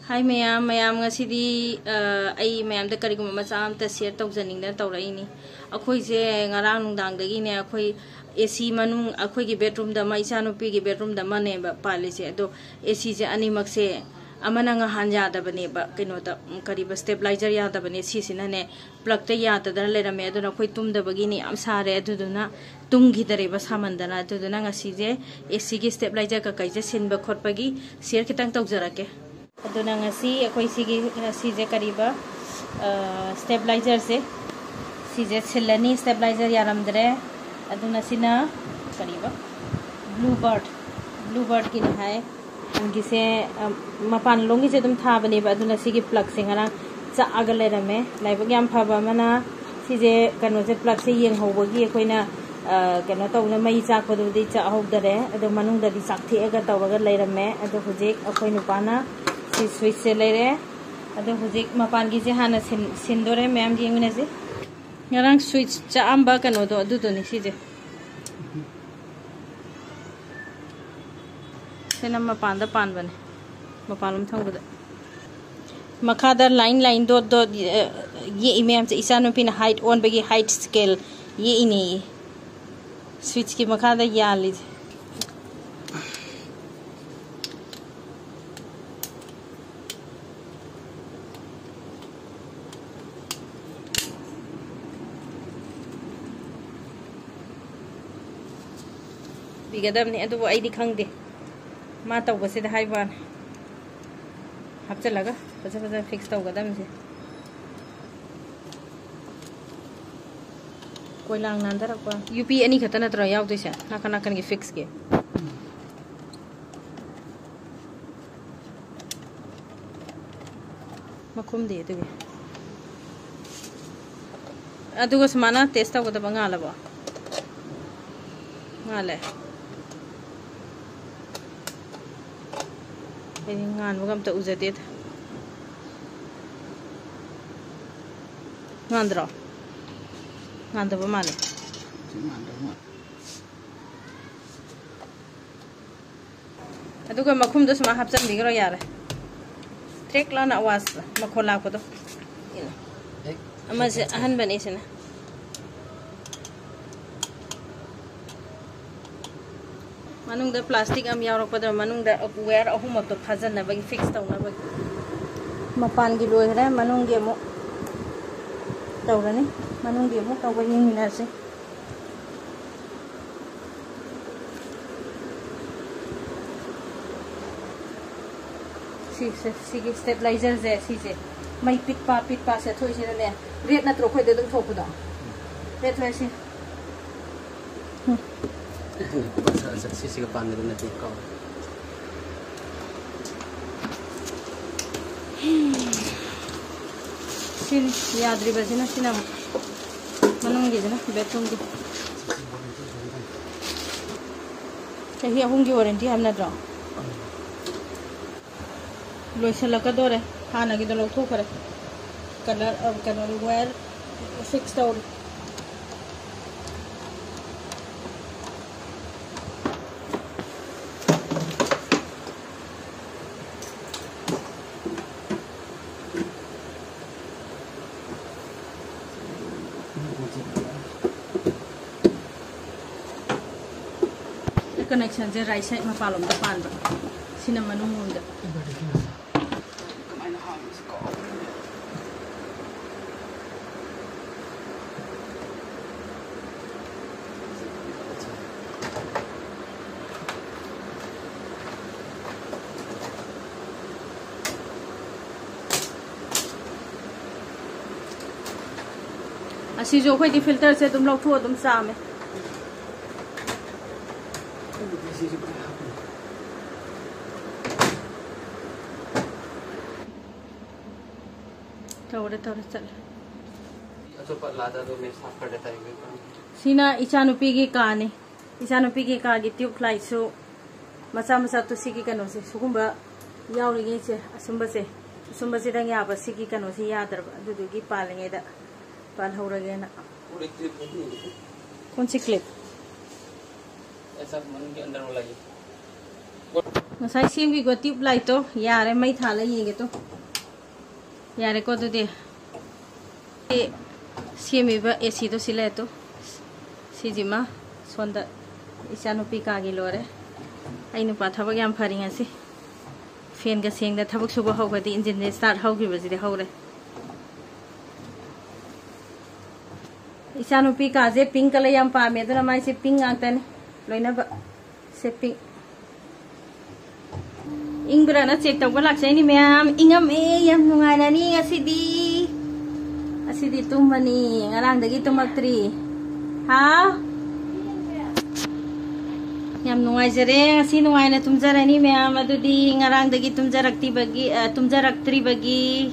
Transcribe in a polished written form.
Hi ma'am ma'am ngacidi ai ma'am द करिगुम मचा अमता शेयर तौजनिंगना तौरइनी अखोइसे ngarang nungdangdagi ne अखोइ AC manung अखोइ की बेडरूम द इचा नुपी की बेडरूम द मने पालिसे अदो AC से अनिमक से अमना nghan यादबने कइनो त करिब स्टेबलाइजर यादबने सिसिनने प्लग त याददर लेरमे अदो अखोइ तुमदबगी नि याम सारे अदुदुना तुंगी दरेब सामंदना अदुदुना ngasiजे AC की स्टेबलाइजर का कइजे सिनब खोटपगी शेयर खितंग तौजरके अदुना ngasi अखोइ सिगी सिजे करिबा स्टेबलाइजर से सिजे सिलनी स्टेबलाइजर यारमदरे अदुना सिना करिबा ब्लू बर्ड की हाय उनकी से मपान लोंगी से तुम था बने अदुना सिगी प्लग से ngara चाग लेरमे लाइबग याम फबा मना सिजे कनो से प्लग से येंग होबगी अखोइना कनो तौना मई चाकपदुदी चा होदरे अदो मनुंगददी चाकथेगा तौरगा लेरमे अदो हुजिक अखोइ नुपाना स्विच से लेरे अदो हुजिक मपान की से हाना सिंदोरे मैम येंगने से ngarang switch cha amba kano do adu ni sije sena mapan da pan bane mapalum thangbuda makada line dot ye imam cha isanu pin height on bagi height scale ye ini switch ki makada yali बिगदम ने अदु आइदी खंगदे मा तौबसे दा हाइबान हपचलगा फजा fix तौगदम से कोइलांग नांदरपा UP अनि खतन नत्र यावदैसे नाकन नाकन की fix के मखुम दे दुगे अदुगो समाना test तौगदा बंगालबा ngale ini ngan bugam ta ujadet ngandro ngandaba male aduga makhum do sama hapchan bigro yare trek lana awas makhola ko do ama se ahan bane sena manung da plastic am yaurok pada manung da wear ahum to phajan na bagi fix taw na bagi mapan gi loi re manung ge mo tawrani manung ge mo taw bagi mina se si stabilizer je si je mai pit pa se thoi se ne ret na tro khoi de dum thoku da ret thoi se sisi ke pan na tik ko sin yadri bazina sina manung ge jana bedroom ge chahi ahum gi warranty hamna dra loisala ka dore hana gi do thok khare color ab color wear fixed out connection je right side ma palom da pan ba sina manung hunda asi jo khoi di filter se tum lok thu tum sa me tawre chal achopa lada do me saaf kar deta hai sina ichanupi gi ka ni ichanupi gi ka gi tube light su macha to sigi kano se sugumba yauri ge che asumba se dang ya ba sigi kano se ya dar du du gi palinge da pal horage na कौन सी clip ऐसा मन के अंदर वाला ये Masai semgi go tube light to yare mai thala yenge to yare ko de semi ba AC to sile to sijima sonda isanu pi ka gi lore ai nu pa thabak yam phari ngasi fan ga seng da thabak suba ho ga di engine ne start ho gi ba ji de ho re isanu pi ka je pink color yam pa me da mai se pink ang tan loina ba se pink Ingbra na check tawag lak sa ini ma'am ingam yam nungaina ni ngacidi tumba ni Ngarangda gi tumaktri ha yam nungai jare ngasi nungaina tumjara ni ma'am adudi Ngarangda gi tumjarakti bagi tumjaraktri bagi